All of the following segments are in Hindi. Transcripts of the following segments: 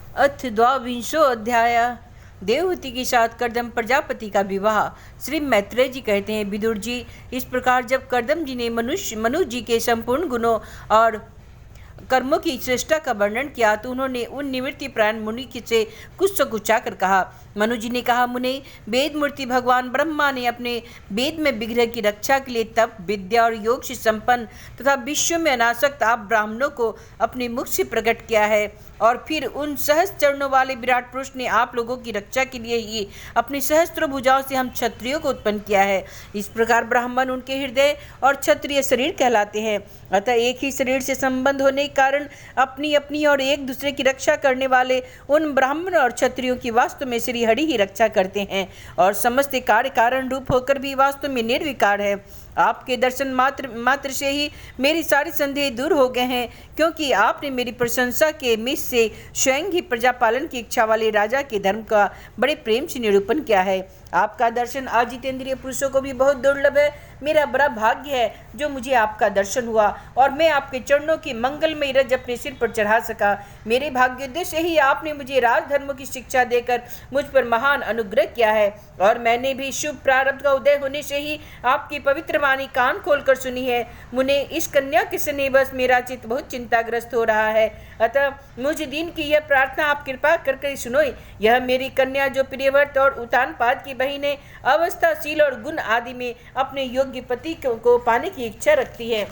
अथ द्वाविंशो अध्याय। देवहूति के साथ कर्दम प्रजापति का विवाह। श्री मैत्रेय जी कहते हैं, विदुर जी, इस प्रकार जब कर्दम जी ने मनु जी के संपूर्ण गुणों और कर्मों की श्रेष्ठता का वर्णन किया तो उन्होंने उन निवृत्ति प्राण मुनि से कुछ सकुचा कर कहा। मनु जी ने कहा, मुने, वेद मूर्ति भगवान ब्रह्मा ने अपने वेद में विग्रह की रक्षा के लिए तप, विद्या और योग से संपन्न तथा विश्व में अनासक्त आप ब्राह्मणों को अपने मुख से प्रकट किया है और फिर उन सहस्त्र चरणों वाले विराट पुरुष ने आप लोगों की रक्षा के लिए ही अपनी सहस्त्र भुजाओं से हम क्षत्रियों को उत्पन्न किया है। इस प्रकार ब्राह्मण उनके हृदय और क्षत्रिय शरीर कहलाते हैं। अतः एक ही शरीर से संबंध होने के कारण अपनी अपनी और एक दूसरे की रक्षा करने वाले उन ब्राह्मण और क्षत्रियों की वास्तव में श्री हरि ही रक्षा करते हैं और समस्त कार्य कारण रूप होकर भी वास्तव में निर्विकार है। आपके दर्शन मात्र से ही मेरी सारी संदेह दूर हो गए हैं, क्योंकि आपने मेरी प्रशंसा के मिस से स्वयं ही प्रजा पालन की इच्छा वाले राजा के धर्म का बड़े प्रेम से निरूपण किया है। आपका दर्शन अजितेंद्रिय पुरुषों को भी बहुत दुर्लभ है। मेरा बड़ा भाग्य है जो मुझे आपका दर्शन हुआ और मैं आपके चरणों की मंगलमय रज अपने सिर पर चढ़ा सका। मेरे भाग्योद्देश्य ही आपने मुझे राजधर्मों की शिक्षा देकर मुझ पर महान अनुग्रह किया है और मैंने भी शुभ प्रारब्ध का उदय होने से ही आपकी पवित्र वाणी कान खोलकर सुनी है। मुने, इस कन्या के स्नेह बस मेरा चित्त बहुत चिंताग्रस्त हो रहा है। अतः मुझ दिन की यह प्रार्थना आप कृपा करके सुनो। यह मेरी कन्या जो प्रियव्रत और उतानपाद की बहन है, अवस्थाशील और गुण आदि में अपने योग्य पति को पाने की इच्छा रखती है।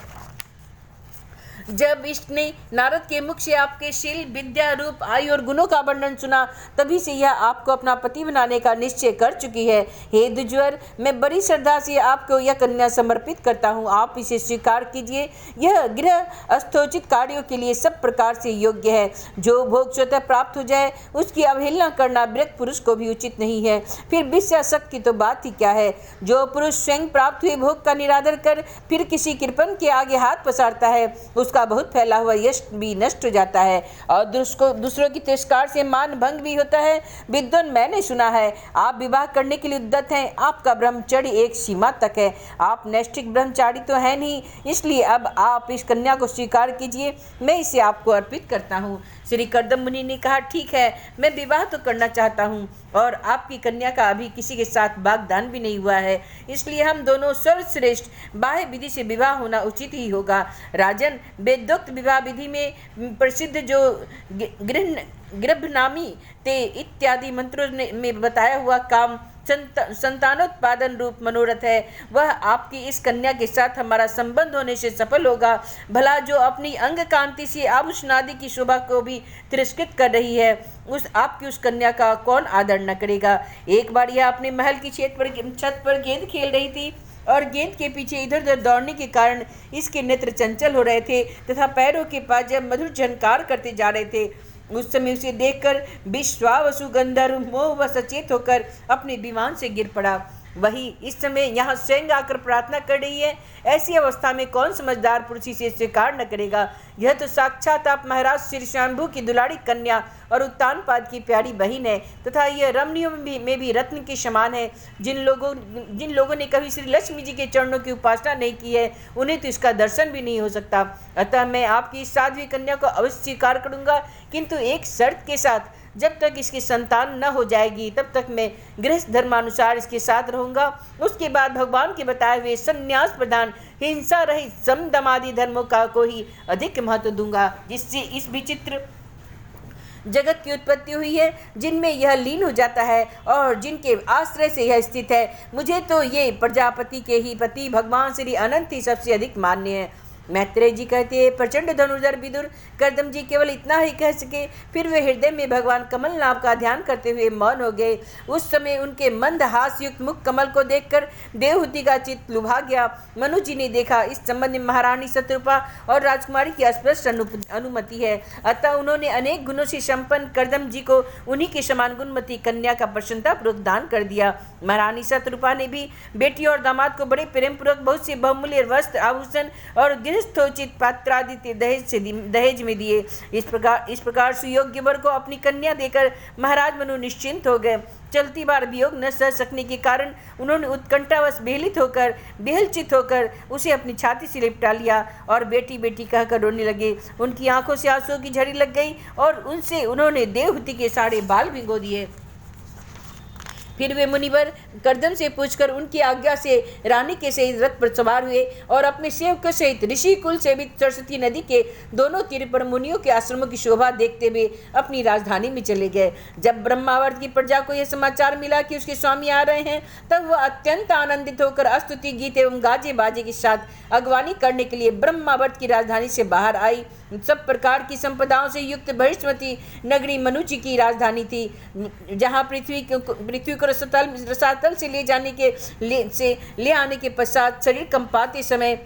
जब इसने नारद के मुख से आपके शील, विद्या, रूप, आयु और गुणों का वर्णन सुना, तभी से यह आपको अपना पति बनाने का निश्चय कर चुकी है। हे द्विजवर, मैं बड़ी श्रद्धा से आपको यह कन्या समर्पित करता हूँ। आप इसे स्वीकार कीजिए। यह गृह अस्थोचित कार्यों के लिए सब प्रकार से योग्य है। जो भोग स्वतः प्राप्त हो जाए उसकी अवहेलना करना विरक्त पुरुष को भी उचित नहीं है। फिर विषयासक्त की तो बात ही क्या है। जो पुरुष स्वयं प्राप्त हुए भोग का निरादर कर फिर किसी कृपण के आगे हाथ पसारता है, उसका बहुत फैला हुआ यश भी नष्ट हो जाता है और दूसरों की तिरस्कार से मान भंग भी होता है। विद्वान, मैंने सुना है आप विवाह करने के लिए उद्यत हैं। आपका ब्रह्मचर्य एक सीमा तक है। आप नैष्ठिक ब्रह्मचारी तो है नहीं, इसलिए अब आप इस कन्या को स्वीकार कीजिए। मैं इसे आपको अर्पित करता हूँ। श्री कर्दम मुनि ने कहा, ठीक है, मैं विवाह तो करना चाहता हूँ और आपकी कन्या का अभी किसी के साथ वाग्दान भी नहीं हुआ है, इसलिए हम दोनों सर्वश्रेष्ठ बाह्य विधि से विवाह होना उचित ही होगा। राजन, वेदोक्त विवाह विधि में प्रसिद्ध जो गर्भनामी ते इत्यादि मंत्रों में बताया हुआ काम संतानोत्पादन रूप मनोरथ है, वह आपकी इस कन्या के साथ हमारा संबंध होने से सफल होगा। भला जो अपनी अंग कांति से आभूषण आदि की शोभा को भी तिरस्कृत कर रही है, आपकी उस कन्या का कौन आदर न करेगा। एक बार यह अपने महल की छत पर गेंद खेल रही थी और गेंद के पीछे इधर उधर दौड़ने के कारण इसके नेत्र चंचल हो रहे थे तथा पैरों के पास जब मधुर झनकार करते जा रहे थे, उस समय उसे देखकर विश्वावसु गंधर्व मोह व सचेत होकर अपने विमान से गिर पड़ा। वही इस समय यहाँ स्वयं आकर प्रार्थना कर रही है। ऐसी अवस्था में कौन समझदार पुरुष इसे स्वीकार न करेगा। यह तो साक्षात आप महाराज श्री शंभु की दुलारी कन्या और उत्तानपाद की प्यारी बहन है तथा यह रमणियों में भी रत्न के समान है। जिन लोगों ने कभी श्री लक्ष्मी जी के चरणों की उपासना नहीं की है, उन्हें तो इसका दर्शन भी नहीं हो सकता। अतः मैं आपकी इस साध्वी कन्या को अवश्य स्वीकार करूँगा, किंतु एक शर्त के साथ। जब तक इसकी संतान न हो जाएगी तब तक मैं गृहस्थ धर्मानुसार इसके साथ रहूँगा। उसके बाद भगवान के बताए हुए संन्यास प्रदान, हिंसा रहित सम दम आदि धर्मों का को ही अधिक महत्व दूंगा, जिससे इस विचित्र जगत की उत्पत्ति हुई है, जिनमें यह लीन हो जाता है और जिनके आश्रय से यह स्थित है। मुझे तो ये प्रजापति के ही पति भगवान श्री अनंत ही सबसे अधिक मान्य है। मैत्रेय जी कहते हैं, प्रचंड धनुर्धर विदुर कर्दम जी केवल इतना ही कह सके, फिर वे हृदय में भगवान कमल नाम का ध्यान करते हुए मौन हो गए। उस समय उनके मंद हास्युक्त मुख कमल को देखकर देवहूति का चित्त लुभा गया। मनु जी ने देखा इस संबंध में महारानी शत्रुपा और राजकुमारी की स्पष्ट अनुमति है, अतः उन्होंने अनेक गुणों से संपन्न कर्दम जी को उन्हीं के समान गुणमती कन्या का प्रसन्नतापूर्वक दान कर दिया। महारानी शत्रुपा ने भी बेटी और दामाद को बड़े प्रेम पूर्वक बहुत से बहुमूल्य वस्त्र, आभूषण और गृह गृहस्थोचित पात्रादित्य दहेज में दिए। इस प्रकार सुयोग्य वर को अपनी कन्या देकर महाराज मनु निश्चिंत हो गए। चलती बार वियोग न सह सकने के कारण उन्होंने उत्कंठावश बेहलचित होकर उसे अपनी छाती से लिपटा लिया और बेटी बेटी कहकर रोने लगे। उनकी आंखों से आंसुओं की झड़ी लग गई और उन्होंने देवहूति के सारे बाल भिगो दिए। फिर वे मुनिवर कर्दम से पूछकर उनकी आज्ञा से रानी के सहित रथ पर सवार हुए और अपने सेवकों सहित ऋषि कुल सेवित सरस्वती नदी के दोनों तीर पर मुनियों के आश्रमों की शोभा देखते हुए अपनी राजधानी में चले गए। जब ब्रह्मावर्त की प्रजा को यह समाचार मिला कि उसके स्वामी आ रहे हैं, तब वह अत्यंत आनंदित होकर स्तुति गीत एवं गाजे बाजे के साथ अगवानी करने के लिए ब्रह्मावर्त की राजधानी से बाहर आई। सब प्रकार की संपदाओं से युक्त बहिष्मती नगरी मनुजी की राजधानी थी, जहाँ पृथ्वी को रसातल से ले आने के पश्चात शरीर कंपाते समय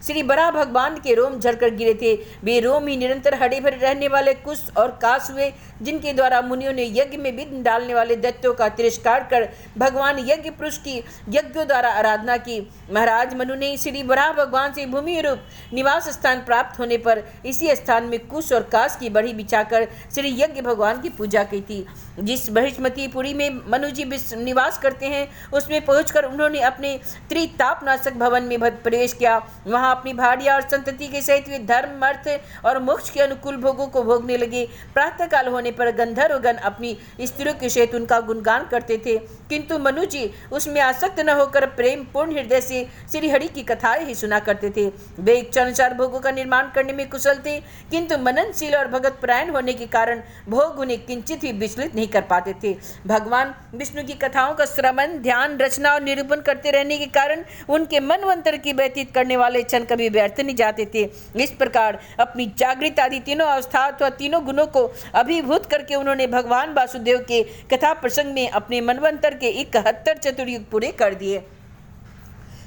श्री बराह भगवान के रोम झरकर गिरे थे। वे रोम ही निरंतर हरे भरे रहने वाले कुश और काश हुए, जिनके द्वारा मुनियों ने यज्ञ में विघ्न डालने वाले दैत्यों का तिरस्कार कर भगवान यज्ञ पुरुष की यज्ञों द्वारा आराधना की। महाराज मनु ने श्री बराह भगवान से भूमि रूप निवास स्थान प्राप्त होने पर इसी स्थान में कुश और काश की बढ़ी बिछाकर श्री यज्ञ भगवान की पूजा की थी। जिस बहिष्मतीपुरी में मनु जी निवास करते हैं, उसमें पहुंचकर उन्होंने अपने त्रितापनाशक भवन में प्रवेश किया। वहां अपनी भार्या और संतति के सहित वे धर्म, अर्थ और मोक्ष के अनुकूल भोगों को भोगने लगे। प्रातः काल होने पर गंधर्वगण अपनी स्त्रियों के सहित उनका गुणगान करते थे, किंतु मनु जी उसमें आसक्त न होकर प्रेम पूर्ण हृदय से श्री हरि की कथाएं ही सुना करते थे। वे इच्छानुसार भोगों का निर्माण करने में कुशल थे, किंतु मननशील और भगत परायण होने के कारण भोग उन्हें किंचित भी विचलित नहीं कर पाते थे। भगवान विष्णु की कथाओं का श्रवण, ध्यान, रचना और निरूपण करते रहने के कारण उनके मनवंतर की व्यतीत करने वाले क्षण कभी व्यर्थ नहीं जाते थे। इस प्रकार अपनी जागृत आदि तीनों अवस्था अथवा तीनों गुणों को अभिभूत करके उन्होंने भगवान वासुदेव के कथा प्रसंग में अपने मनवंतर के 71 चतुर्युग पूरे कर दिए।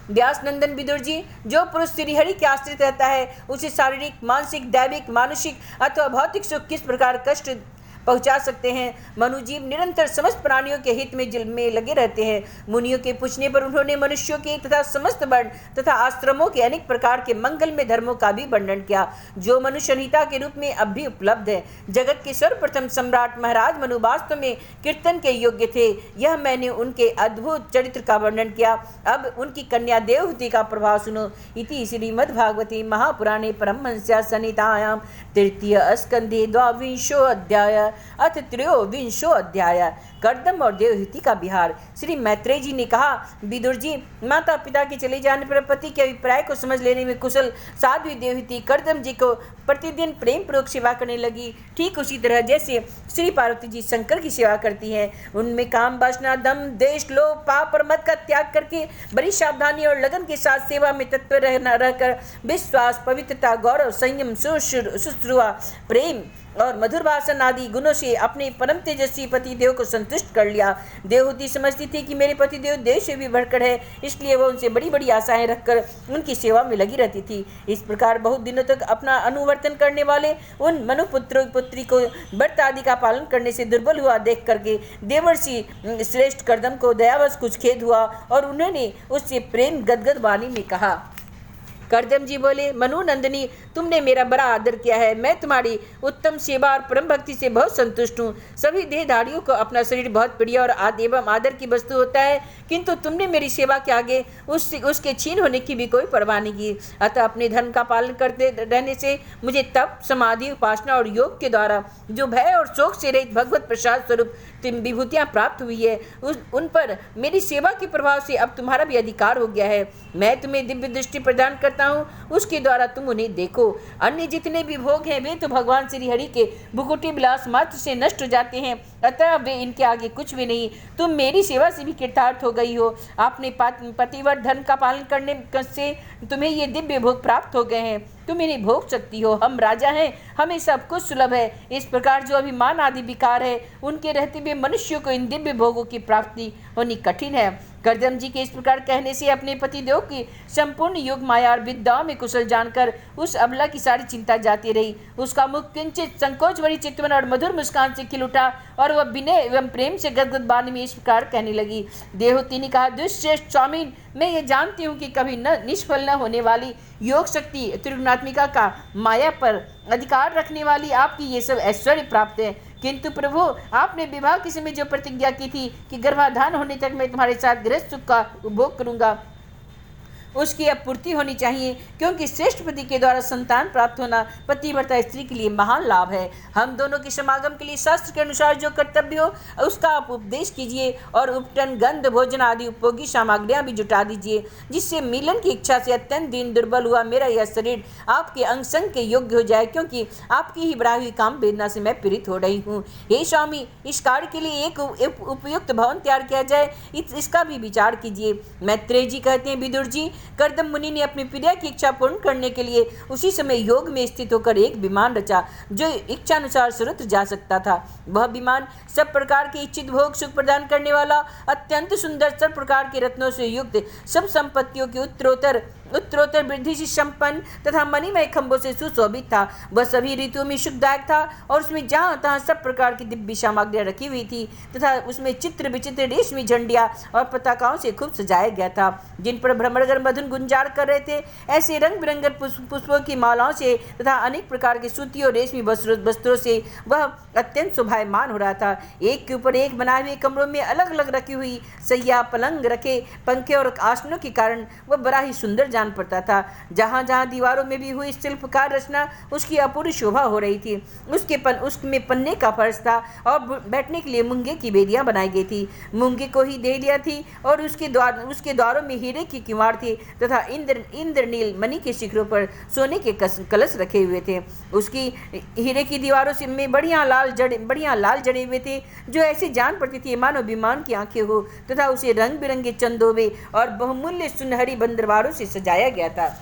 व्यास नंदन विदुर जी, जो पुरुष श्रीहरि के आश्रित रहता है, उसे शारीरिक, मानसिक, दैविक, मानुषिक अथवा भौतिक सुख किस प्रकार कष्ट पहुंचा सकते हैं। मनुजीव निरंतर समस्त प्राणियों के हित में लगे रहते हैं। मुनियों के पूछने पर उन्होंने मनुष्यों के तथा समस्त वर्ण तथा आश्रमों के अनेक प्रकार के मंगल में धर्मों का भी वर्णन किया, जो मनुष्य संहिता के रूप में अब भी उपलब्ध है। जगत के सर्वप्रथम सम्राट महाराज मनु वास्तव में कीर्तन के योग्य थे। यह मैंने उनके अद्भुत चरित्र का वर्णन किया। अब उनकी कन्या देवहूति का प्रभाव सुनो। इति श्रीमद्भागवते महापुराणे परमहंस्या संहितायां तृतीय स्कंधे 22 अध्याय अथ 23 अध्याय कर्दम और देवहूति का विहार। श्री मैत्रेय जी ने कहा, विदुर जी, माता पिता के चले जाने पर पति के अभिप्राय को समझ लेने में कुशल साध्वी देवहूति कर्दम जी को प्रतिदिन प्रेम पूर्वक सेवा करने लगी। ठीक उसी तरह जैसे श्री पार्वती जी शंकर की सेवा करती हैं। उनमें काम, वासना, दम, द्वेष, लोभ, पाप और मद का त्याग करके बड़ी सावधानी और लगन के साथ सेवा में तत्पर रहकर विश्वास, पवित्रता, गौरव, संयम, शुश्रूषा, प्रेम और मधुर भाषण आदि गुणों से अपने परम तेजस्वी पतिदेव को संतुष्ट कर लिया। देवहूति समझती थी कि मेरे पतिदेव देव से भी बढ़कर है, इसलिए वह उनसे बड़ी बड़ी आशाएं रखकर उनकी सेवा में लगी रहती थी। इस प्रकार बहुत दिनों तक अपना अनुवर्तन करने वाले उन मनुपुत्र पुत्री को व्रत आदि का पालन करने से दुर्बल हुआ देख करके देवर्षि श्रेष्ठ कर्दम को दयावश कुछ खेद हुआ और उन्होंने उससे प्रेम गदगद वाणी में कहा। कर्दम जी बोले, मनु नंदिनी, तुमने मेरा बड़ा आदर किया है। मैं तुम्हारी उत्तम सेवा और परम भक्ति से बहुत संतुष्ट हूँ। सभी देहधारियों को अपना शरीर बहुत प्रिय और एवं आदर की वस्तु होता है, किंतु तुमने मेरी सेवा के आगे उसके छीन होने की भी कोई परवाह नहीं की। अतः अपने धर्म का पालन करते रहने से मुझे तप, समाधि, उपासना और योग के द्वारा जो भय और शोक से रहित भगवत प्रसाद स्वरूप विभूतियाँ प्राप्त हुई है, उन पर मेरी सेवा के प्रभाव से अब तुम्हारा भी अधिकार हो गया है। मैं तुम्हें दिव्य दृष्टि प्रदान करता हूँ, उसके द्वारा तुम उन्हें देखो। अन्य जितने भी भोग हैं वे तो भगवान श्री हरि के भुकुटी विलास मात्र से नष्ट हो जाते हैं, अतः वे इनके आगे कुछ भी नहीं। तुम मेरी सेवा से भी कृतार्थ हो गई हो। आपने पतिव्रत धर्म का पालन करने से तुम्हें ये दिव्य भोग प्राप्त हो गए हैं, तुम इन्हें भोग सकती हो। हम राजा हैं, हमें सब कुछ सुलभ है। इस प्रकार जो अभिमान आदि विकार है, उनके रहते हुए मनुष्यों को इन दिव्य भोगों की प्राप्ति होनी कठिन है। कर्दम जी के इस प्रकार कहने से अपने पतिदेव की संपूर्ण योग माया और विद्याओं में कुशल जानकर उस अबला की सारी चिंता जाती रही। उसका मुख किंचित संकोच भरी चितवन और मधुर मुस्कान से खिल उठा और वह विनय एवं प्रेम से गदगद वाणी में इस प्रकार कहने लगी। देवहूति ने कहा, दुष्श्रेष्ठ स्वामीन, मैं ये जानती हूँ कि कभी न निष्फल न होने वाली योग शक्ति त्रिगुणात्मिका का माया पर अधिकार रखने वाली आपकी ये सब ऐश्वर्य प्राप्त है। किंतु प्रभु, आपने विवाह के समय जो प्रतिज्ञा की थी कि गर्भाधान होने तक मैं तुम्हारे साथ गृहस्थ सुख का उपभोग करूंगा, उसकी अब पूर्ति होनी चाहिए, क्योंकि श्रेष्ठ पति के द्वारा संतान प्राप्त होना पतिव्रता स्त्री के लिए महान लाभ है। हम दोनों के समागम के लिए शास्त्र के अनुसार जो कर्तव्य हो उसका आप उपदेश कीजिए और उपटन, गंध, भोजन आदि उपयोगी सामग्रियां भी जुटा दीजिए, जिससे मिलन की इच्छा से अत्यंत दीन दुर्बल हुआ मेरा यह शरीर आपके अंग संग के योग्य हो जाए, क्योंकि आपकी ही बढ़ाई हुई काम वेदना से मैं पीड़ित हो रही हूँ। हे स्वामी, इस कार्य के लिए एक उपयुक्त भवन तैयार किया जाए, इसका भी विचार कीजिए। मैत्रेय जी कहते हैं, विदुर जी, कर्दम मुनि ने अपनी प्रिया की इच्छा पूर्ण करने के लिए उसी समय योग में स्थित होकर एक विमान रचा जो इच्छा अनुसार सर्वत्र जा सकता था। वह विमान सब प्रकार के इच्छित भोग सुख प्रदान करने वाला, अत्यंत सुंदर, सब प्रकार के रत्नों से युक्त, सब संपत्तियों की उत्तरोत्तर वृद्धि से संपन्न तथा मणिमय खंभों से सुशोभित था। वह सभी ऋतुओं में सुखदायक था और उसमें जहाँ तहाँ सब प्रकार की दिव्य सामग्रियां रखी हुई थी तथा उसमें चित्र विचित्र रेशमी झंडियां और पताकाओं से खूब सजाया गया था, जिन पर भ्रमणगण मधुन गुंजार कर रहे थे। ऐसे रंग बिरंगे पुष्पों की मालाओं से तथा अनेक प्रकार के सूती और रेशमी वस्त्रों से वह अत्यंत शोभायमान हो रहा था। एक के ऊपर एक बनाए हुए कमरों में अलग अलग रखी हुई सैया, पलंग, रखे पंखे और आसनों के कारण वह बड़ा ही सुंदर जान पड़ता था। जहाँ जहाँ दीवारों में भी हुई शिल्पकार रचना उसकी अपूर्व शोभा हो रही थी। उसमें पन्ने का फर्श था और बैठने के लिए मूंगे की बेदियां बनाई गई थी। मूंगे को ही दे दिया थी और उसके द्वारों में हीरे की किवाड़ थी तथा इंद्रनील मणि के शिखरों पर सोने के कलश रखे हुए थे। उसकी हीरे की दीवारों से में बढ़िया लाल जड़े हुए थे, जो ऐसे जान पड़ती थी मानो विमान की आंखें हो, तथा उसे रंग बिरंगे चंदोबे और बहुमूल्य सुनहरी बंदरवारों से सजाया गया था।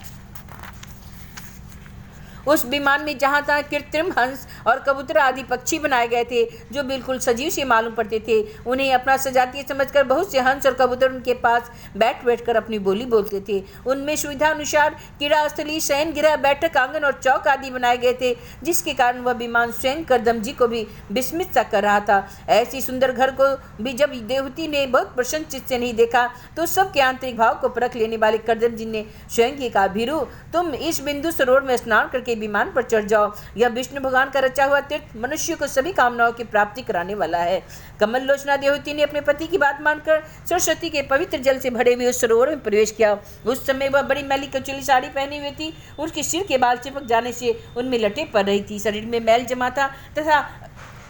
उस विमान में जहाँ तहाँ कृत्रिम हंस और कबूतर आदि पक्षी बनाए गए थे, जो बिल्कुल सजीव से मालूम पड़ते थे। उन्हें अपना सजातीय समझकर बहुत से हंस और कबूतर उनके पास बैठ कर अपनी बोली बोलते थे। उनमें सुविधा अनुसार क्रीड़ा स्थली, शयन गृह, बैठक आंगन और चौक आदि बनाए गए थे, जिसके कारण वह विमान स्वयं करदम जी को भी विस्मित सा कर रहा था। ऐसी सुंदर घर को भी जब देवहूति ने बहुत प्रसन्न चित्त से नहीं देखा, तो सबके आंतरिक भाव को परख लेने वाले करदम जी ने स्वयं ही कहा, भीरू, तुम इस बिंदु सरोवर में स्नान करके विमान पर चढ़ जाओ। यह विष्णु भगवान का रचा हुआ तीर्थ मनुष्य को सभी कामनाओं की प्राप्ति कराने वाला है। कमल लोचना देवहूति ने अपने पति की बात मानकर सरस्वती के पवित्र जल से भरे हुए उस सरोवर में प्रवेश किया। उस समय वह बड़ी मैली कचौली साड़ी पहनी हुई थी। उसके सिर के बाल चिपक जाने से उनमें लटे पड़ रही थी। शरीर में मैल जमा था तथा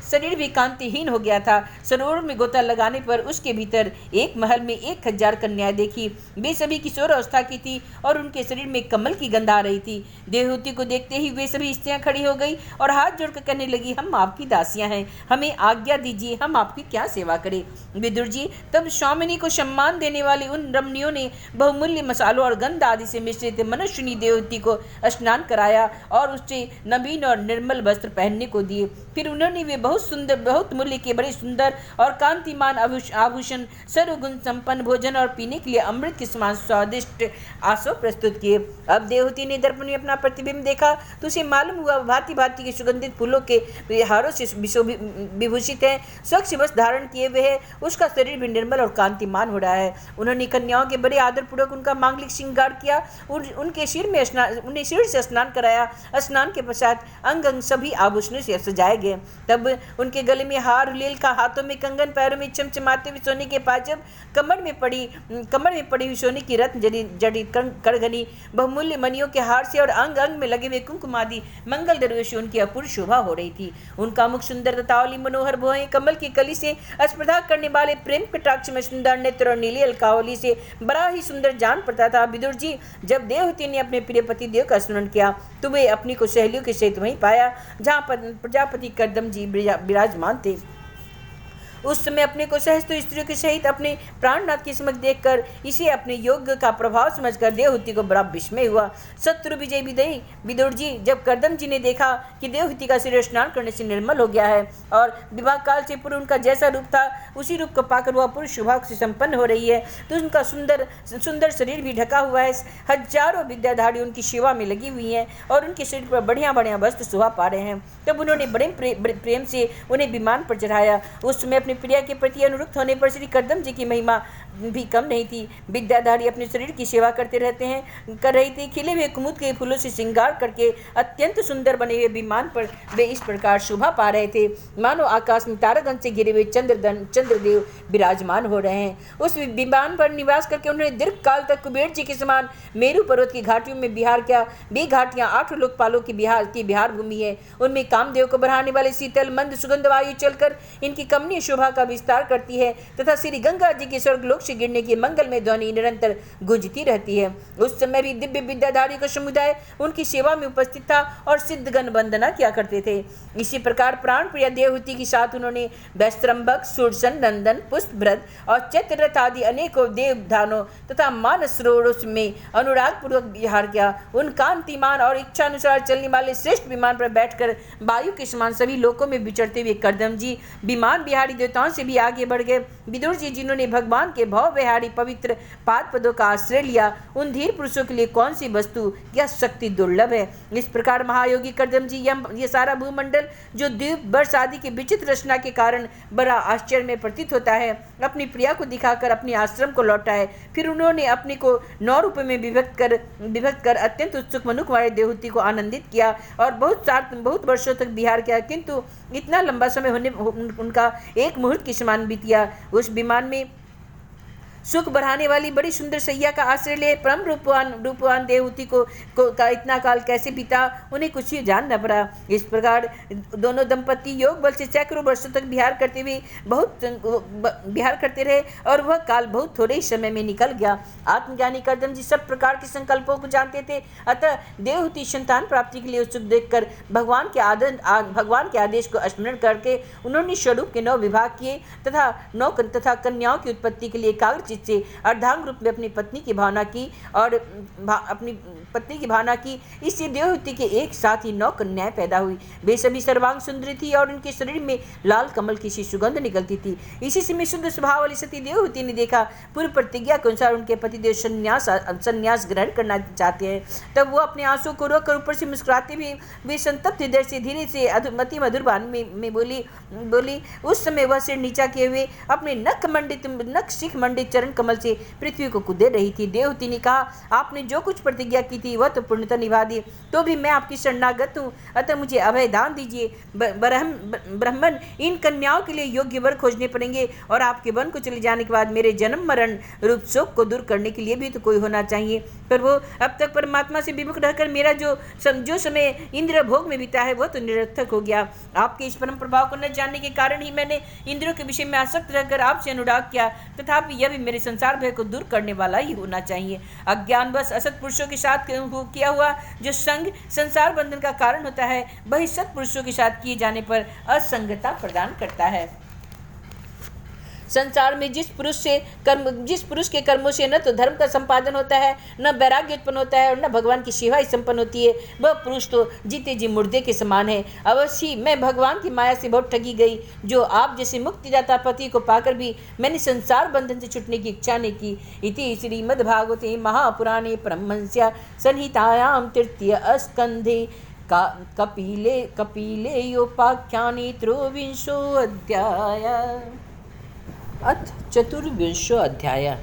शरीर भी कांतिहीन हो गया था। सरोवर में गोता लगाने पर उसके भीतर एक महल में 1000 कन्याएं देखी। वे सभी किशोर अवस्था की थी और उनके शरीर में कमल की गंध आ रही थी। देवहूति को देखते ही वे सभी स्त्रियां खड़ी हो गई और हाथ जोड़कर कहने लगी, हम आपकी दासियां हैं, हमें आज्ञा दीजिए, हम आपकी क्या सेवा करें। विदुर जी, तब स्वामिनी को सम्मान देने वाली उन रमणियों ने बहुमूल्य मसालों और गंध आदि से मिश्रित मनुष्यनी देवहूति को स्नान कराया और उससे नवीन और निर्मल वस्त्र पहनने को दिए। फिर उन्होंने वे बहुत मूल्य के बड़े सुंदर और कांतिमान आभूषण, सर्वगुण संपन्न भोजन और पीने के लिए अमृत के समान स्वादिष्ट आसव प्रस्तुत किए। अब देवहूति ने दर्पण में अपना प्रतिबिंब देखा तो उसे मालूम हुआ भांति भांति के सुगंधित फूलों के हारों से विभूषित है, स्वच्छ वस्त्र धारण किए हुए है, उसका शरीर भी निर्मल और कांतिमान हो रहा है। उन्होंने कन्याओं के बड़े आदरपूर्वक उनका मांगलिक श्रृंगार किया, उनके उन्हें सिर से स्नान कराया। स्नान के पश्चात अंग अंग सभी आभूषणों से सजाए गए। तब उनके गले में हार, लील का, हाथों में कंगन, पैरों में चमचमाते हुए सोने के पाजब, कमर में पड़ी हुई सोने की रत्न जड़ित कड़घनी बहुमूल्य मणियों के हार से और अंग अंग में लगे हुए कुंकुम आदि मंगल द्रव्यों से उनकी अपूर्व शोभा हो रही थी। उनका मुख सुंदर तथा मनोहर भुआएं, कमल की कली से स्पर्धा करने वाले प्रेम कटाक्ष में सुंदर नेत्र और नीली अलकावली से बड़ा ही सुंदर जान पड़ता था। विदुर जी, जब देवहूति ने अपने प्रिय पति देव का स्मरण किया तो वे अपनी को सहेलियों के सहित वहीं पाया जहाँ प्रजापति करदम जी विराजमान थे। उस समय अपने को सहस्त्र स्त्रियों के सहित अपने प्राणनाथ की समझ देखकर इसे अपने योग का प्रभाव समझकर देवहूति को बड़ा विस्मय हुआ। शत्रु विजय विदयी विदुर जी, जब करदम जी ने देखा कि देवहूति का शरीर स्नान करने से निर्मल हो गया है और विवाह काल से पूर्व उनका जैसा रूप था उसी रूप को पाकर वह पुरुष शुभाग से संपन्न हो रही है, तो उनका सुंदर शरीर भी ढका हुआ है। हजारों विद्याधारी उनकी सेवा में लगी हुई हैं और उनके शरीर पर बढ़िया बढ़िया वस्त्र शोभा पा रहे हैं। तब उन्होंने बड़े प्रेम से उन्हें विमान पर चढ़ाया। उस समय अपने प्रिया के प्रति अनुरक्त होने पर श्री कर्दम जी की महिमा भी कम नहीं थी। विद्याधारी अपने शरीर की सेवा करते कर रही थी। खिले हुए कुमुद के फूलों से श्रृंगार करके अत्यंत सुंदर बने हुए विमान पर वे इस प्रकार शोभा पा रहे थे, मानो आकाश में तारागण से घिरे हुए चंद्रदेव विराजमान हो रहे हैं। उस विमान पर निवास करके उन्होंने दीर्घ काल तक कुबेर जी के समान मेरू पर्वत की घाटियों में विहार किया। वे घाटियां 8 लोकपालों की बिहार भूमि है। उनमें कामदेव को बढ़ाने वाले शीतल मंद सुगंध वायु चलकर इनकी कमनीय शोभा का विस्तार करती है तथा श्री गंगा जी के स्वर्गलोक से गिरने की मंगलमय ध्वनि निरंतर गूंजती रहती है। उस समय भी दिव्य विद्याधारी का समुदाय उनकी सेवा में उपस्थित था और सिद्धगण वंदना किया करते थे। इसी प्रकार प्राण प्रिया देवहूति के साथ उन्होंने वैस्त्रम्भक, सुरसन, नंदन, पुष्पभ्रत और चैत्ररथ आदि अनेकों देवधानों तथा मानस सरोवरों में अनुराग पूर्वक विहार किया। उन कांतिमान और इच्छानुसार चलने वाले श्रेष्ठ विमान पर बैठकर वायु के समान सभी लोकों में विचरते हुए कर्दम जी विमान बिहारी देवताओं से भी आगे बढ़ गए। विदुर जी, जिन्होंने भगवान के भव विहारी पवित्र पाद पदों का आश्रय लिया, उन धीर पुरुषों के लिए कौन सी वस्तु या शक्ति दुर्लभ है। इस प्रकार महायोगी कर्दम जी ये सारा भूमंडल जो द्वीप वर्ष आदि की विचित्र रचना के कारण बड़ा आश्चर्य में प्रतीत होता है, अपनी प्रिया को दिखाकर अपने आश्रम को लौटाए। फिर उन्होंने अपने को 9 रूपों में विभक्त कर अत्यंत उत्सुक मनुख वाले देवहूति को आनंदित किया और बहुत वर्षों तक विहार किया, किंतु इतना लंबा समय होने उनका एक मुहूर्त के समान बीत गया। उस विमान में सुख बढ़ाने वाली बड़ी सुंदर सैया का आश्रय ले परम रूपवान देवहूति का इतना काल कैसे बीता, उन्हें कुछ ही जानना पड़ा। इस प्रकार दोनों दंपति योग बल से सैकड़ों वर्षों तक विहार करते रहे और वह काल बहुत थोड़े ही समय में निकल गया। आत्मज्ञानी कर्दम जी सब प्रकार के संकल्पों को जानते थे, अतः देवहूति संतान प्राप्ति के लिए उत्सुक देखकर भगवान के आदेश को स्मरण करके उन्होंने स्वरूप के 9 विभाग किए तथा कन्याओं की उत्पत्ति के लिए एकाग्रचित्त से अर्धांग रूप में अपनी पत्नी की भावना की। इससे देवहूति के एक साथ ही 9 कन्याएं पैदा हुई। वे सभी सर्वांग सुंदरी थी और उनके शरीर में लाल कमल की सी सुगंध निकलती थी। इसी समय शुद्ध स्वभाव वाली सती देवहूति ने देखा पूर्व प्रतिज्ञा के अनुसार उनके पतिदेव संन्यास ग्रहण करना चाहते हैं। तब वो अपने आंसू को रोककर ऊपर से मुस्कुराते हुए वे संतप्त हृदय से धीरे से अति मधुर वाणी में बोली। उस समय वह सिर नीचा किए हुए अपने नख शिख मंडित चरण कमल से पृथ्वी को कुदेर रही थी। देवहूति ने कहा, आपने जो कुछ प्रतिज्ञा की थी वह तो पूर्णतः निभा दी, तो भी मैं आपकी शरणागत हूँ, अतः मुझे अभय दान दीजिए। ब्राह्मण, इन कन्याओं के लिए योग्य वर खोजने पड़ेंगे और आपके वन को चले जाने के बाद मेरे जन्म मरण रूप शोक को दूर करने के लिए भी तो कोई होना चाहिए। पर वो अब तक परमात्मा से विमुख रहकर मेरा जो समय इंद्र भोग में बीता है वह तो निरर्थक हो गया। आपके इस परम प्रभाव को न जानने के कारण ही मैंने इंद्रों के विषय में आसक्त रहकर आपसे अनुराग किया, तथापि यह भी मेरे संसार भय को दूर करने वाला ही होना चाहिए। अज्ञानवश असत पुरुषों के साथ किया हुआ जो संग संसार बंधन का कारण होता है, वही सत पुरुषों के साथ किए जाने पर असंगता प्रदान करता है। संसार में जिस पुरुष के कर्मों से न तो धर्म का संपादन होता है, न वैराग्य उत्पन्न होता है और न भगवान की सेवा ही संपन्न होती है, वह पुरुष तो जीते जी मुर्दे के समान है। अवश्य मैं भगवान की माया से बहुत ठगी गई, जो आप जैसे मुक्तिदाता पति को पाकर भी मैंने संसार बंधन से छूटने की इच्छा नहीं की। इति श्रीमद्भागवते महापुराणे परमहंस्या संहितायां तृतीय स्कंधे कपिलेयोपाख्याने त्रयोविंशो अध्याय। अथ 24वां अध्याय।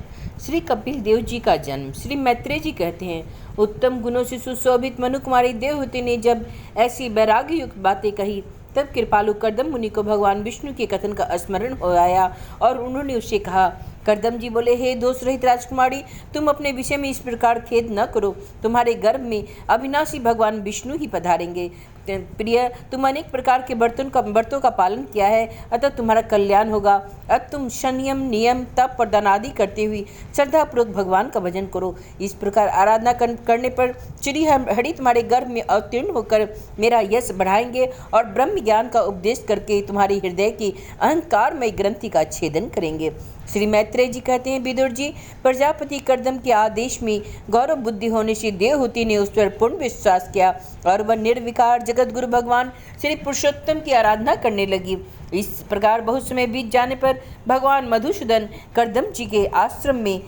श्री कपिल देव जी का जन्म। श्री मैत्रेय जी कहते हैं, उत्तम गुणों से सुशोभित मनु कुमारी देवहूति ने जब ऐसी वैराग्य युक्त बातें कही, तब कृपालु कर्दम मुनि को भगवान विष्णु के कथन का स्मरण हो आया और उन्होंने उससे कहा। कर्दम जी बोले, हे दोष रहित राजकुमारी, तुम अपने विषय में इस प्रकार खेद न करो। तुम्हारे गर्भ में अविनाशी भगवान विष्णु ही पधारेंगे। प्रिय, तुम अनेक प्रकार के व्रतों का पालन किया है, अतः तुम्हारा कल्याण होगा। अब तुम संयम, नियम, तप और दान आदि करते हुए श्रद्धापूर्वक भगवान का भजन करो। इस प्रकार आराधना करने पर श्री हरि तुम्हारे गर्भ में अवतीर्ण होकर मेरा यश बढ़ाएंगे और ब्रह्म ज्ञान का उपदेश करके तुम्हारे हृदय की अहंकारमय ग्रंथि का छेदन करेंगे। श्री मैत्रेय जी कहते हैं, विदुर जी, प्रजापति कर्दम के आदेश में गौरव बुद्धि होने से देवहूति ने उस पर पूर्ण विश्वास किया और वह निर्विकार जगत गुरु भगवान श्री पुरुषोत्तम की आराधना करने लगी। इस प्रकार बहुत समय बीत जाने पर भगवान मधुसूदन कर्दम जी के आश्रम में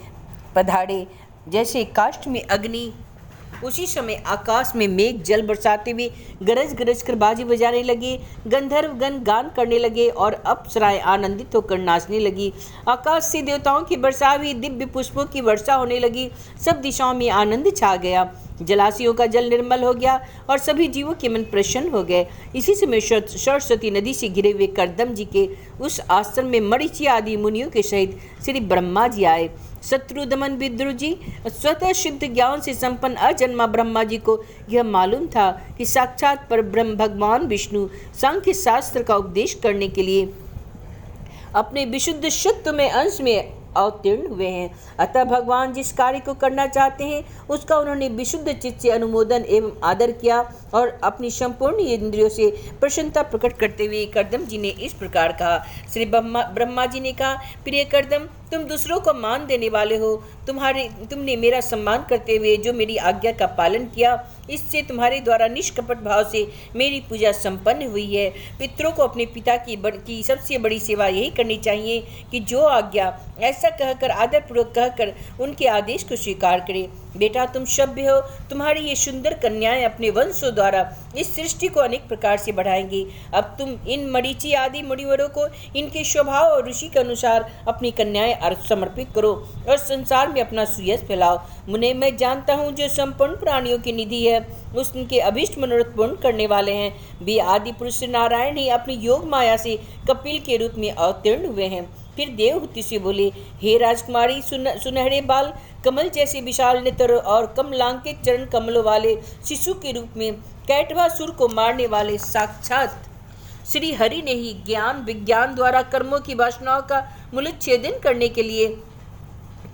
पधारे। जैसे काष्ठ में अग्नि उसी समय आकाश में मेघ जल बरसाते हुए गरज गरज कर बाजी बजाने लगे। गंधर्व गण गान करने लगे और अप्सराएं आनंदित होकर नाचने लगी। आकाश से देवताओं की वर्षा हुई, दिव्य पुष्पों की वर्षा होने लगी। सब दिशाओं में आनंद छा गया। जलाशयों का जल निर्मल हो गया और सभी जीवों के मन प्रसन्न हो गए। इसी समय सरस्वती नदी से घिरे हुए कर्दम जी के उस आश्रम में मरीचि आदि मुनियों के सहित श्री ब्रह्मा जी आए। शत्रुदमन विद्रु जी स्वतः सिद्ध ज्ञान से संपन्न अजन्मा ब्रह्मा जी को यह मालूम था कि साक्षात पर ब्रह्म भगवान विष्णु सांख्य शास्त्र का उपदेश करने के लिए अपने विशुद्ध सत्व में अंश में अवतीर्ण हुए हैं। अतः भगवान जिस कार्य को करना चाहते हैं उसका उन्होंने विशुद्ध चित्त से अनुमोदन एवं आदर किया और अपनी संपूर्ण इंद्रियों से प्रसन्नता प्रकट करते हुए कर्दम जी ने इस प्रकार कहा। श्री ब्रह्मा जी ने कहा, प्रिय कर्दम, तुम दूसरों को मान देने वाले हो। तुमने मेरा सम्मान करते हुए जो मेरी आज्ञा का पालन किया, इससे तुम्हारे द्वारा निष्कपट भाव से मेरी पूजा संपन्न हुई है। पितरों को अपने पिता की सबसे बड़ी सेवा यही करनी चाहिए कि जो आज्ञा ऐसा कहकर आदरपूर्वक कहकर उनके आदेश को स्वीकार करे। बेटा, तुम सभ्य हो। तुम्हारी ये सुंदर कन्याएं अपने वंशों द्वारा इस सृष्टि को अनेक प्रकार से बढ़ाएंगी। अब तुम इन मरीचि आदि मुनिवरों को इनके स्वभाव और ऋषि के अनुसार अपनी कन्याएं समर्पित करो और संसार में अपना सुयश फैलाओ। मुने, मैं जानता हूँ जो संपूर्ण प्राणियों की निधि है, उसके अभिष्ट मनोरथ पूर्ण करने वाले हैं। वे आदि पुरुष नारायण ही अपनी योग माया से कपिल के रूप में अवतीर्ण हुए हैं। फिर देवहूति से बोले, हे राजकुमारी, सुनहरे बाल, कमल जैसे विशाल नेत्र और कमलांकित चरण कमलों वाले शिशु के रूप में कैटभासुर को मारने वाले साक्षात श्री हरि ने ही ज्ञान विज्ञान द्वारा कर्मों की वासनाओं का मूलोच्छेदन करने के लिए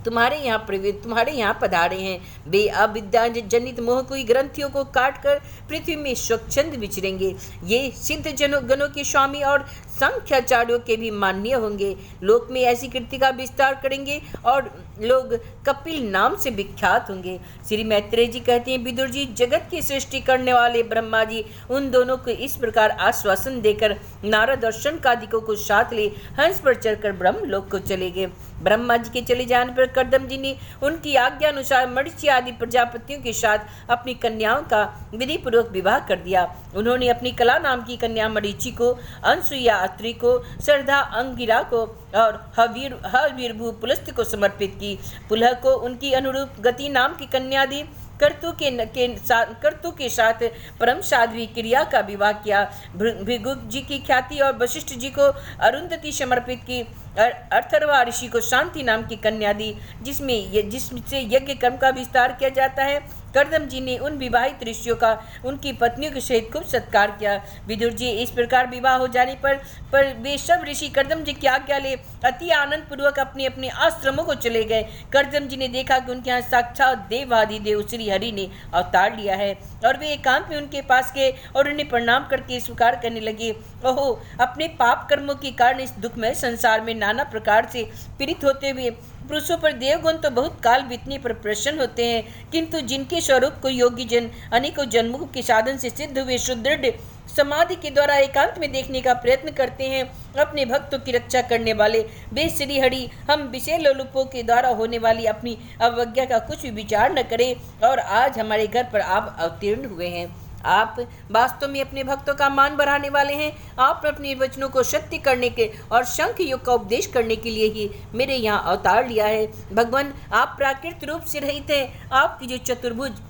तुम्हारे यहाँ पधारे हैं। वे अविद्या जनित मोहकुई ग्रंथियों को काटकर पृथ्वी में स्वच्छंद विचरेंगे। ये सिद्ध गणों के स्वामी और संख्याचार्यों के भी मान्य होंगे। लोक में ऐसी कृति का विस्तार करेंगे और लोग कपिल नाम से विख्यात होंगे। श्री मैत्रेय जी कहते हैं, विदुर जी, जगत की सृष्टि करने वाले ब्रह्मा जी उन दोनों को इस प्रकार आश्वासन देकर नारद और शनकादिकों को साथ ले हंस पर चढ़कर ब्रह्म लोक को चले गए। ब्रह्मा जी के चले जाने पर कर्दम जी ने उनकी आज्ञा अनुसार मरीचि आदि प्रजापतियों के साथ अपनी कन्याओं का विधि पूर्वक विवाह कर दिया। उन्होंने अपनी कला नाम की कन्या मरीचि को, अनसुईया अत्रि को, श्रद्धा अंगिरा को और हवीरभू पुलस्त्य को समर्पित की। पुलह को उनकी अनुरूप गति नाम की कन्या दी। कर्तु के साथ परम साध्वी क्रिया का विवाह किया। भृगु जी की ख्याति और वशिष्ठ जी को अरुंधति समर्पित की। अर्थर्वा ऋषि को शांति नाम की कन्या दी, जिससे यज्ञ कर्म का विस्तार किया जाता है। कर्दम जी ने उन विवाहित ऋषियों का उनकी पत्नियों के सहित खूब सत्कार किया। विदुर जी, इस प्रकार विवाह हो जाने पर वे सब ऋषि कर्दम जी की आज्ञा ले अति आनंद पूर्वक अपने अपने आश्रमों को चले गए। कर्दम जी ने देखा कि उनके यहाँ साक्षात देवादिदेव श्री हरि ने अवतार लिया है और वे एकांत में उनके पास गए और उन्हें प्रणाम करके स्वीकार करने लगे। ओहो, अपने पाप कर्मों के कारण इस दुखमय संसार में नाना प्रकार से पीड़ित होते हुए पुरुषों पर देवगुण तो बहुत काल बीतने पर प्रसन्न होते हैं, किंतु जिनके स्वरूप को योगी जन अनेकों जन्मों के साधन से सिद्ध हुए सुदृढ़ समाधि के द्वारा एकांत में देखने का प्रयत्न करते हैं, अपने भक्तों की रक्षा करने वाले वे श्री हरि हम विषय लोलुपों के द्वारा होने वाली अपनी अवज्ञा का कुछ भी विचार न करें और आज हमारे घर पर आप अवतीर्ण हुए हैं। आप वास्तव में अपने भक्तों का मान बढ़ाने वाले हैं। आप अपने वचनों को सत्य करने के और शंख योग का उपदेश करने के लिए ही मेरे यहाँ अवतार लिया है। भगवान, आप प्राकृत रूप से रहित हैं। आपकी जो चतुर्भुज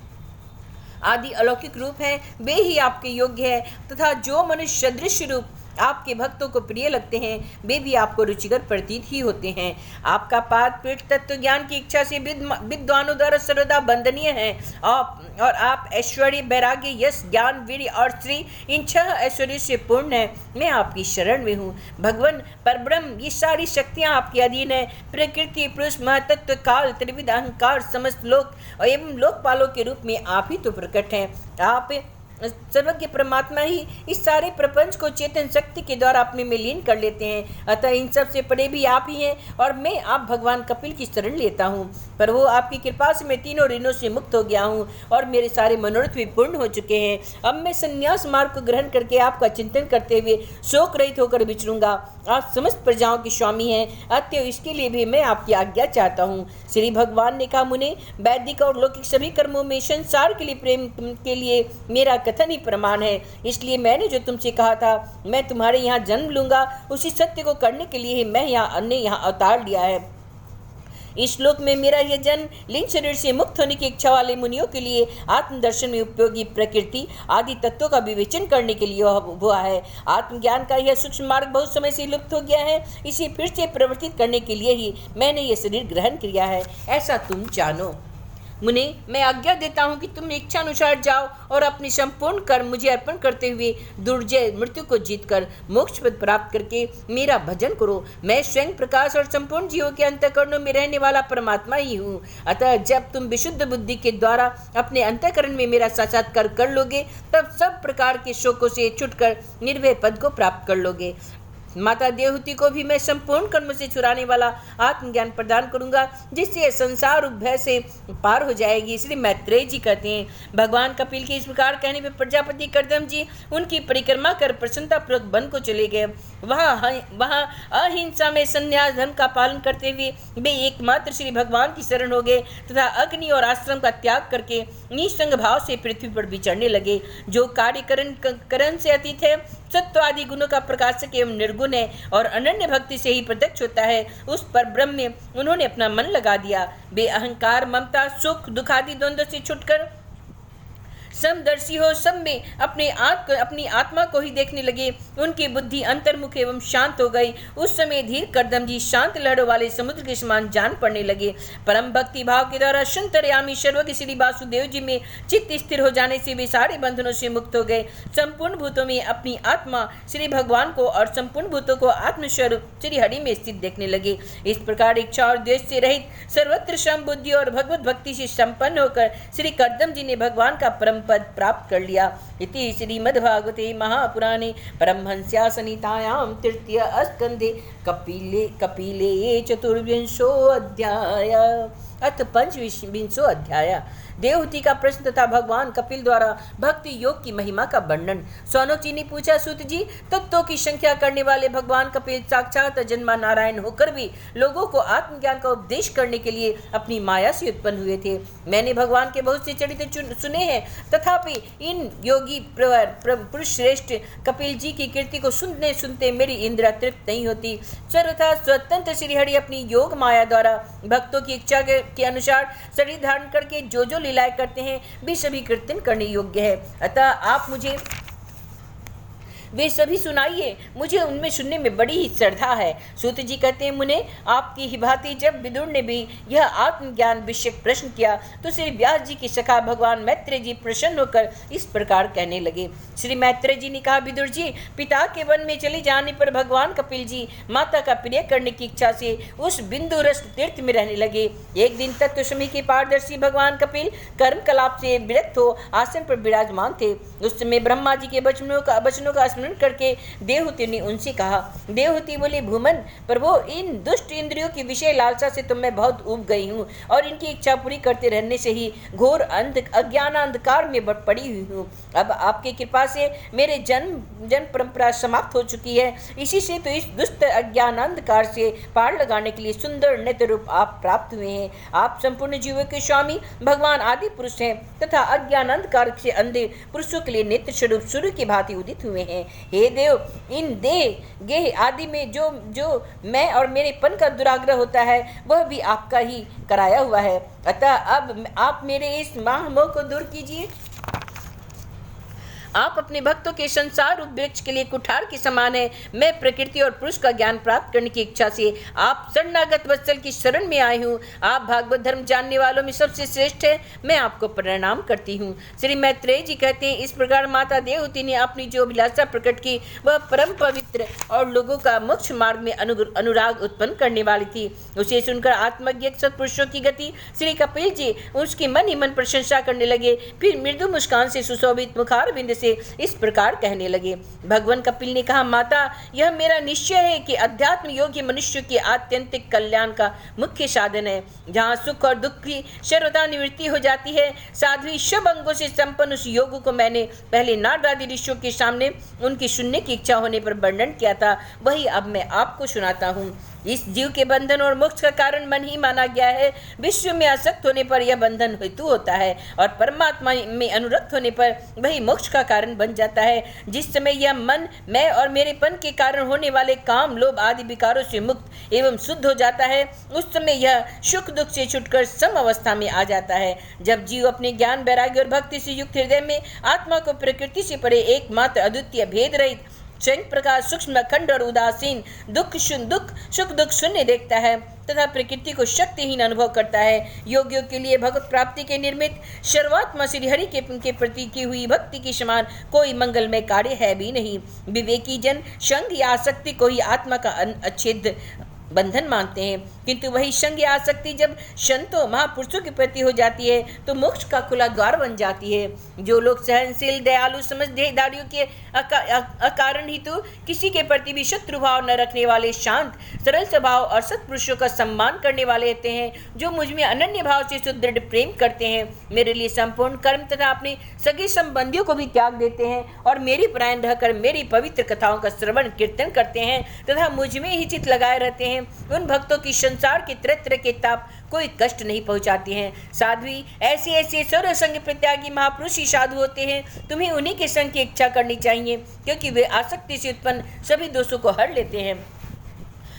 आदि अलौकिक रूप है वे ही आपके योग्य है तथा जो मनुष्य सदृश रूप आपके भक्तों को प्रिय लगते हैं वे भी आपको रुचिकर प्रतीत ही होते हैं। आपका पाद पीठ तत्व ज्ञान की इच्छा से विद्वानों द्वारा सर्वदा वंदनीय है और आप ऐश्वर्य, वैराग्य, यश, ज्ञान, वीर्य और श्री इन 6 ऐश्वर्य से पूर्ण है। मैं आपकी शरण में हूँ। भगवान परब्रह्म, ये सारी शक्तियाँ आपके अधीन है। प्रकृति, पुरुष, महतत्व, काल, त्रिविध अहंकार, समस्त लोक एवं लोकपालों के रूप में आप ही तो प्रकट हैं। आप सर्वज्ञ परमात्मा ही इस सारे प्रपंच को चेतन शक्ति के द्वारा अपने में लीन कर लेते हैं। अतः इन सब से परे भी आप ही हैं और मैं आप भगवान कपिल की शरण लेता हूँ। प्रभु, आपकी कृपा से मैं तीनों ऋणों से मुक्त हो गया हूँ और मेरे सारे मनोरथ भी पूर्ण हो चुके हैं। अब मैं संन्यास मार्ग को ग्रहण करके आपका चिंतन करते हुए शोक रहित होकर विचरूंगा। आप समस्त प्रजाओं के स्वामी हैं, अतएव इसके लिए भी मैं आपकी आज्ञा चाहता हूँ। श्री भगवान ने कहा, मुने, वैदिक और लौकिक सभी कर्मों में संसार के लिए प्रेम के लिए मेरा कथन ही प्रमाण है। इसलिए मैंने जो तुमसे कहा था मैं तुम्हारे यहाँ जन्म लूंगा, उसी सत्य को करने के लिए ही मैं यहाँ अवतार लिया है। इस श्लोक में मेरा यह जन्म लिंग शरीर से मुक्त होने की इच्छा वाले मुनियों के लिए आत्मदर्शन में उपयोगी प्रकृति आदि तत्वों का विवेचन करने के लिए हुआ है। आत्मज्ञान का यह सूक्ष्म मार्ग बहुत समय से लुप्त हो गया है, इसे फिर से परिवर्तित करने के लिए ही मैंने यह शरीर ग्रहण किया है, ऐसा तुम जानो। मुने, मैं आज्ञा देता हूँ कि तुम इच्छा अनुसार जाओ और अपनी संपूर्ण कर्म मुझे अर्पण करते हुए दुर्जय मृत्यु को जीतकर मोक्ष पद प्राप्त करके मेरा भजन करो। मैं स्वयं प्रकाश और संपूर्ण जीवों के अंतःकरणों में रहने वाला परमात्मा ही हूँ। अतः जब तुम विशुद्ध बुद्धि के द्वारा अपने अंतःकरण में मेरा साक्षात्कार कर लोगे, तब सब प्रकार के शोकों से छुटकर निर्भय पद को प्राप्त कर लोगे। माता देवहूति को भी मैं संपूर्ण कर्म से छुड़ाने वाला आत्मज्ञान प्रदान करूंगा, जिससे संसार भय से पार हो जाएगी। इसलिए मैत्रेय जी कहते हैं, भगवान कपिल के इस प्रकार कहने पर प्रजापति कर्दम जी उनकी परिक्रमा कर प्रसन्नतापूर्वक वन को चले गए। वहाँ अहिंसा में संन्यास धर्म का पालन करते हुए वे एकमात्र श्री भगवान की शरण हो गए तथा अग्नि और आश्रम का त्याग करके निसंग भाव से पृथ्वी पर विचरने लगे। जो कार्य करण से अतीत है, सत्व आदि गुणों का प्रकाशक एवं निर्गुण है और अनन्य भक्ति से ही प्रत्यक्ष होता है, उस पर ब्रह्म में उन्होंने अपना मन लगा दिया। वे अहंकार, ममता, सुख दुख आदि द्वंद्व से छुटकर समदर्शी हो सब में अपनी आत्मा को ही देखने लगे। उनकी बुद्धि अंतर्मुख एवं शांत हो गई। उस समय धीर कर्दम जी शांत लहरों वाले समुद्र के समान जान पड़ने लगे। परम भक्ति भाव के द्वारा शंतरयामी सर्वज्ञ श्री वासुदेव जी में चित्त स्थिर हो जाने से वे सारे बंधनों से मुक्त हो गए। संपूर्ण भूतों में अपनी आत्मा श्री भगवान को और संपूर्ण भूतों को आत्मस्वरूप श्री हरि में स्थित देखने लगे। इस प्रकार इच्छा और द्वेष से रहित सर्वत्र सम बुद्धि और भगवत भक्ति से संपन्न होकर श्री कर्दम जी ने भगवान का परम पद प्राप्त कर लिया। इति श्रीमद्भागवते महापुराणे परमहंस्या संहितायां तृतीय स्कंधे कपिले चतुर्विंशो अध्याय अथ पंचविंशो अध्याय। देवहूति का प्रश्न तथा भगवान कपिल द्वारा भक्ति योग की महिमा का वर्णन। सोनक जी ने पूछा, सूत जी, तत्वों की संख्या करने वाले भगवान कपिल साक्षात जन्मा नारायण होकर भी लोगों को आत्मज्ञान का उपदेश करने के लिए अपनी माया से उत्पन्न हुए थे। मैंने भगवान के बहुत से चरित्र सुने हैं, तथापि इन योगी पुरुष श्रेष्ठ कपिल जी की कीर्ति को सुनते सुनते मेरी इंद्रिया तृप्त नहीं होती। सर्वथा स्वतंत्र श्रीहरि अपनी योग माया द्वारा भक्तों की इच्छा के अनुसार शरीर धारण करके जो लीलाएं करते हैं वे सभी कीर्तन करने योग्य है। अतः आप मुझे वे सभी सुनाइए, मुझे उनमें सुनने में बड़ी ही श्रद्धा है। सूत जी कहते हैं, मुने, आपकी ही भांति जब विदुर ने भी यह आत्मज्ञान विषयक प्रश्न किया तो श्री व्यास जी की सखा भगवान मैत्रेय जी प्रसन्न होकर इस प्रकार कहने लगे। श्री मैत्रेय जी ने कहा, विदुर जी, पिता के वन में चले जाने पर भगवान कपिल जी माता का प्रिय करने की इच्छा से उस बिंदु रस तीर्थ में रहने लगे। एक दिन तत्व समय के पारदर्शी भगवान कपिल कर्म कलाप से विरक्त हो आसन पर विराजमान थे। उस समय ब्रह्मा जी के वचनों का स्मरण करके देवहूति ने उनसे कहा। देवहूति बोले, भूमन प्रभु, इन दुष्ट इंद्रियों की विषय लालसा से तो मैं बहुत ऊब गई हूँ और इनकी इच्छा पूरी करते रहने से ही घोर अज्ञान अंधकार में पड़ी हुई हूँ। अब आपकी कृपा से मेरे जन्म परंपरा समाप्त हो चुकी है। इसी से तो इस दुष्ट अज्ञान अंधकार से पार लगाने के लिए सुंदर नित्य रूप आप प्राप्त हुए हैं। आप संपूर्ण जीवों के स्वामी भगवान आदि पुरुष हैं तथा अज्ञान अंधकार से अंधे पुरुषों के लिए नित्य स्वरूप सूर्य की भांति उदित हुए हैं। हे देव, इन देह गेह आदि में जो मैं और मेरे पन का दुराग्रह होता है वह भी आपका ही कराया हुआ है। अतः अब आप मेरे इस मोह को दूर कीजिए आप अपने भक्तों के संसार रूप वृक्ष के लिए कुठार के समान है। मैं प्रकृति और पुरुष का ज्ञान प्राप्त करने की इच्छा से आप शरणागत वत्सल की शरण में आई हूँ। आप भागवत धर्म जानने वालों में सबसे श्रेष्ठ है। मैं आपको प्रणाम करती हूँ। श्री मैत्रेय जी कहते हैं, इस प्रकार माता देवहूति ने अपनी जो अभिलाषा प्रकट की वह परम पवित्र और लोगों का मोक्ष मार्ग में अनुराग उत्पन्न करने वाली थी। उसे सुनकर आत्मज्ञ सत्पुरुषों की गति श्री कपिल जी उसकी मन ही मन प्रशंसा करने लगे। फिर मृदु मुस्कान से सुशोभित मुखार बिंद से इस प्रकार कहने लगे। भगवान कपिल ने कहा, माता, यह मेरा निश्चय है कि अध्यात्म योग ही मनुष्य के आत्यंतिक कल्याण का मुख्य साधन है। जहाँ सुख और दुख की सर्वथा निवृत्ति हो जाती है। साध्वी सब अंगों से संपन्न उस योग को मैंने पहले नारद आदि ऋषियों के सामने उनकी सुनने की इच्छा होने पर वर्णन किया था, वही अब मैं आपको सुनाता हूँ। इस जीव के बंधन और मोक्ष का कारण मन ही माना गया है। विश्व में आसक्त होने पर यह बंधन हेतु होता है और परमात्मा में अनुरक्त होने पर वही मोक्ष का कारण बन जाता है। जिस समय यह मन मैं और मेरेपन के कारण होने वाले काम, लोभ आदि विकारों से मुक्त एवं शुद्ध हो जाता है, उस समय यह सुख दुख से छुटकर सम अवस्था में आ जाता है। जब जीव अपने ज्ञान, वैराग्य और भक्ति से युक्त हृदय में आत्मा को प्रकृति से परे एकमात्र अद्वितीय भेद रहित स्वयं प्रकाश सूक्ष्म अखंड और उदासीन सुख दुख शून्य देखता है तथा प्रकृति को शक्तिहीन अनुभव करता है। योगियों के लिए भगवत प्राप्ति के निर्मित सर्वात्मा श्री हरि के प्रति की हुई भक्ति के समान कोई मंगलमय कार्य है भी नहीं। विवेकी जन संग या आसक्ति को ही आत्मा का अच्छेद बंधन मानते हैं, किंतु वही संग या आसक्ति जब संतों महापुरुषों के प्रति हो जाती है तो मोक्ष का खुला द्वार बन जाती है। जो लोग सहनशील, दयालु, समझदारियों के अकारण ही तो किसी के प्रति भी शत्रु भाव न रखने वाले, शांत सरल स्वभाव और सत्पुरुषों का सम्मान करने वाले रहते हैं, जो मुझ में अनन्य भाव से सुदृढ़ प्रेम करते हैं, मेरे लिए संपूर्ण कर्म तथा अपने सगे संबंधियों को भी त्याग देते हैं और मेरी परायण रहकर मेरी पवित्र कथाओं का श्रवण कीर्तन करते हैं तथा मुझ में ही चित्त लगाए रहते हैं, उन भक्तों की संसार के तरह तरह के ताप कोई कष्ट नहीं पहुंचाते हैं। साध्वी ऐसे सर्व संग प्रत्यागी महापुरुष ही साधु होते हैं। तुम्हें उन्हीं के संग की इच्छा करनी चाहिए, क्योंकि वे आसक्ति से उत्पन्न सभी दोषों को हर लेते हैं।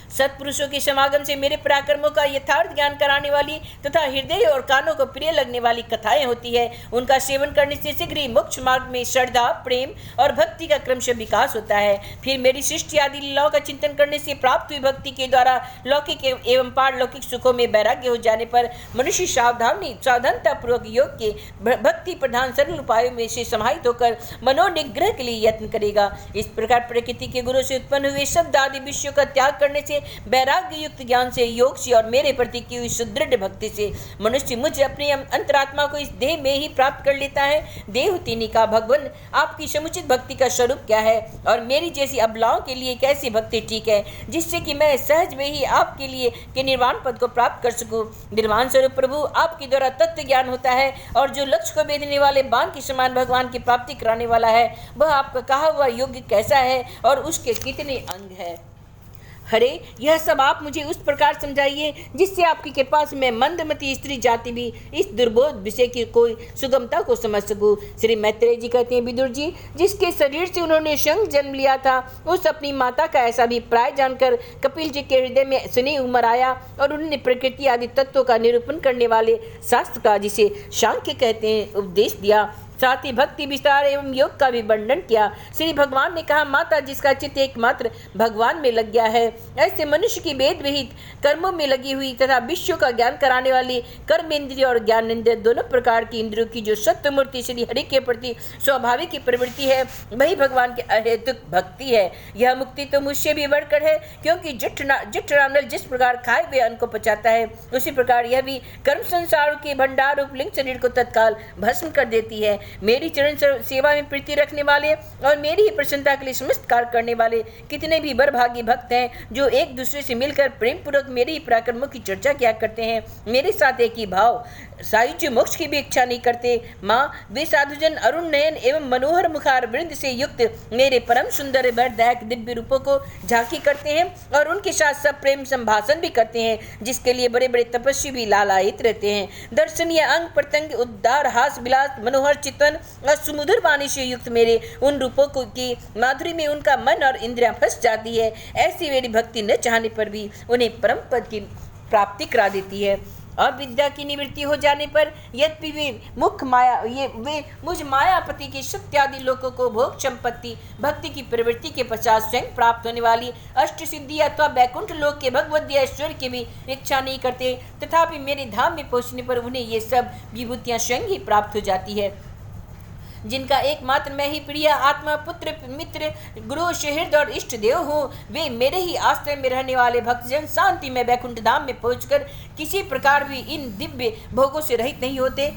सत्पुरुषों के समागम से मेरे पराक्रमों का यथार्थ ज्ञान कराने वाली तथा हृदय और कानों को प्रिय लगने वाली कथाएं होती है। उनका सेवन करने से शीघ्र ही मोक्ष मार्ग में श्रद्धा, प्रेम और भक्ति का क्रमशः विकास होता है। फिर मेरी सृष्टि आदि लीलाओं का चिंतन करने से प्राप्त हुई भक्ति के द्वारा लौकिक एवं पारलौकिक सुखों में वैराग्य हो जाने पर मनुष्य सावधानता पूर्वक योग के भक्ति प्रधान सरल उपायों में से समाहित होकर मनोनिग्रह के लिए यत्न करेगा। इस प्रकार प्रकृति के गुरु से उत्पन्न हुए शब्द आदि विषयों का त्याग करने से, वैराग्य युक्त ज्ञान से, योग से और मेरे प्रति की हुई सुदृढ़ भक्ति से मनुष्य मुझ अपनी अंतरात्मा को इस देह में ही प्राप्त कर लेता है। देवहूति ने कहा, भगवान, आपकी समुचित भक्ति का स्वरूप क्या है और मेरी जैसी अबलाओं के लिए कैसी भक्ति ठीक है, जिससे कि मैं सहज में ही आपके लिए के निर्वाण पद को प्राप्त कर सकूं। निर्वाण स्वरूप प्रभु आपके द्वारा तत्व ज्ञान होता है और जो लक्ष्य को भेदने वाले बाण के समान भगवान की प्राप्ति कराने वाला है, वह आपका कहा हुआ योग्य कैसा है और उसके कितने अंग है। हरे, यह सब आप मुझे उस प्रकार समझाइए जिससे आपकी कृपा से मैं मंदमती स्त्री जाति भी इस दुर्बोध विषय की कोई सुगमता को समझ सकूं। श्री मैत्रेय जी कहते हैं, विदुर जी, जिसके शरीर से उन्होंने संग जन्म लिया था, उस अपनी माता का ऐसा अभिप्राय जानकर कपिल जी के हृदय में स्नेह उमड़ आया और उन्होंने प्रकृति आदि तत्वों का निरूपण करने वाले शास्त्र का, जिसे सांख्य कहते हैं, उपदेश दिया। साथ ही भक्ति विस्तार एवं योग का भी वर्णन किया। श्री भगवान ने कहा, माता, जिसका चित्त एकमात्र भगवान में लग गया है, ऐसे मनुष्य की वेद विहित कर्मों में लगी हुई तथा विश्व का ज्ञान कराने वाली कर्मेंद्रिय और ज्ञानेंद्रिय दोनों प्रकार की इंद्रियों की जो सत्य मूर्ति श्री हरि के प्रति स्वाभाविक की प्रवृत्ति है, वही भगवान की अहेतुक भक्ति है। यह मुक्ति तो मुझसे भी बढ़कर है, क्योंकि जठरानल जिस प्रकार खाए हुए अन्न को पचाता है, उसी प्रकार यह भी कर्म संसार के भंडार रूप लिंग शरीर को तत्काल भस्म कर देती है। मेरी चरण सेवा में प्रीति रखने वाले और मेरी ही प्रसन्नता के लिए समस्त कार्य करने वाले कितने भी बड़भागी भक्त हैं, जो एक दूसरे से मिलकर प्रेम पूर्वक मेरे ही पराक्रमों की चर्चा किया करते हैं, मेरे साथ एक ही भाव सायुज्य मोक्ष की भी इच्छा नहीं करते। माँ, वे साधुजन अरुण नयन एवं मनोहर मुखार वृंद से युक्त मेरे परम सुंदर वरदायक दिव्य रूपों को झांकी करते हैं और उनके साथ सब प्रेम संभाषण भी करते हैं, जिसके लिए बड़े बड़े तपस्वी भी लालायित रहते हैं। दर्शनीय अंग प्रत्यंग, उद्दार हास विलास, मनोहर चितवन और सुमधुर वाणी से युक्त मेरे उन रूपों को की माधुरी में उनका मन और इंद्रियां फंस जाती है। ऐसी मेरी भक्ति न चाहने पर भी उन्हें परम पद की प्राप्ति करा देती है। अविद्या की निवृत्ति हो जाने पर यद्यपि वे मुझ मायापति के सत्यादि लोगों को भोग संपत्ति भक्ति की प्रवृत्ति के पश्चात स्वयं प्राप्त होने वाली अष्ट सिद्धि अथवा बैकुंठ लोक के भगवद्य ऐश्वर्य की भी इच्छा नहीं करते, तथापि मेरे धाम में पहुंचने पर उन्हें ये सब विभूतियां स्वयं ही प्राप्त हो जाती है, जिनका एकमात्र मैं ही प्रिय आत्मा पुत्र मित्र गुरु शहृद और इष्ट देव हूँ। वे मेरे ही आश्रय में रहने वाले भक्तजन शांति में बैकुंठ धाम में पहुंचकर किसी प्रकार भी इन दिव्य भोगों से रहित नहीं होते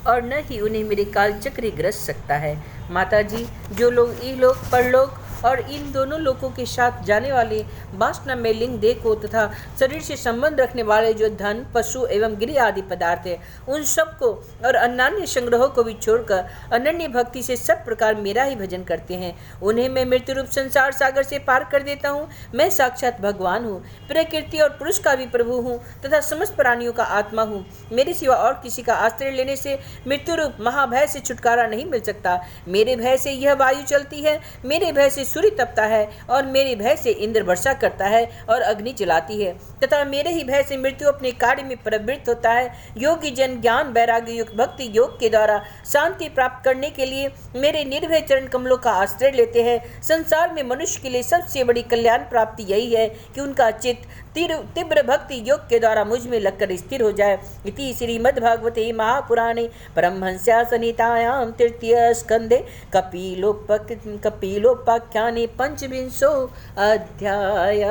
और न ही उन्हें मेरे कालचक्र ग्रस सकता है। माता जी, जो लोग इहलोक परलोक और इन दोनों लोकों के साथ जाने वाले वासना में लिंग देह को तथा शरीर से संबंध रखने वाले जो धन पशु एवं गृह आदि पदार्थ है, उन सबको और अन्य संग्रहों को भी छोड़कर अनन्य भक्ति से सब प्रकार मेरा ही भजन करते हैं, उन्हें मैं मृत्यु रूप संसार सागर से पार कर देता हूँ। मैं साक्षात भगवान हूँ, प्रकृति और पुरुष का भी प्रभु हूँ तथा समस्त प्राणियों का आत्मा हूँ। मेरे सिवा और किसी का आश्रय लेने से मृत्यु रूप महाभय से छुटकारा नहीं मिल सकता। मेरे भय से यह वायु चलती है, मेरे भय से सूर्य तपता है और मेरे भय से इंद्र वर्षा करता है और अग्नि जलाती है, तथा मेरे ही भय से मृत्यु अपने कार्य में प्रवृत्त होता है। योगी जन ज्ञान वैराग्य युक्त भक्ति योग के द्वारा शांति प्राप्त करने के लिए मेरे निर्भय चरण कमलों का आश्रय लेते हैं। संसार में मनुष्य के लिए सबसे बड़ी कल्याण प्राप्ति यही है कि उनका चित्त तीव्र भक्ति योग के द्वारा मुझ में लगकर स्थिर हो जाए। इति श्रीमद्भागवते महापुराणे परमहंस्या संहितायां तृतीय स्कंदे कपिलोपाख्याने पंचविंशो अध्याय।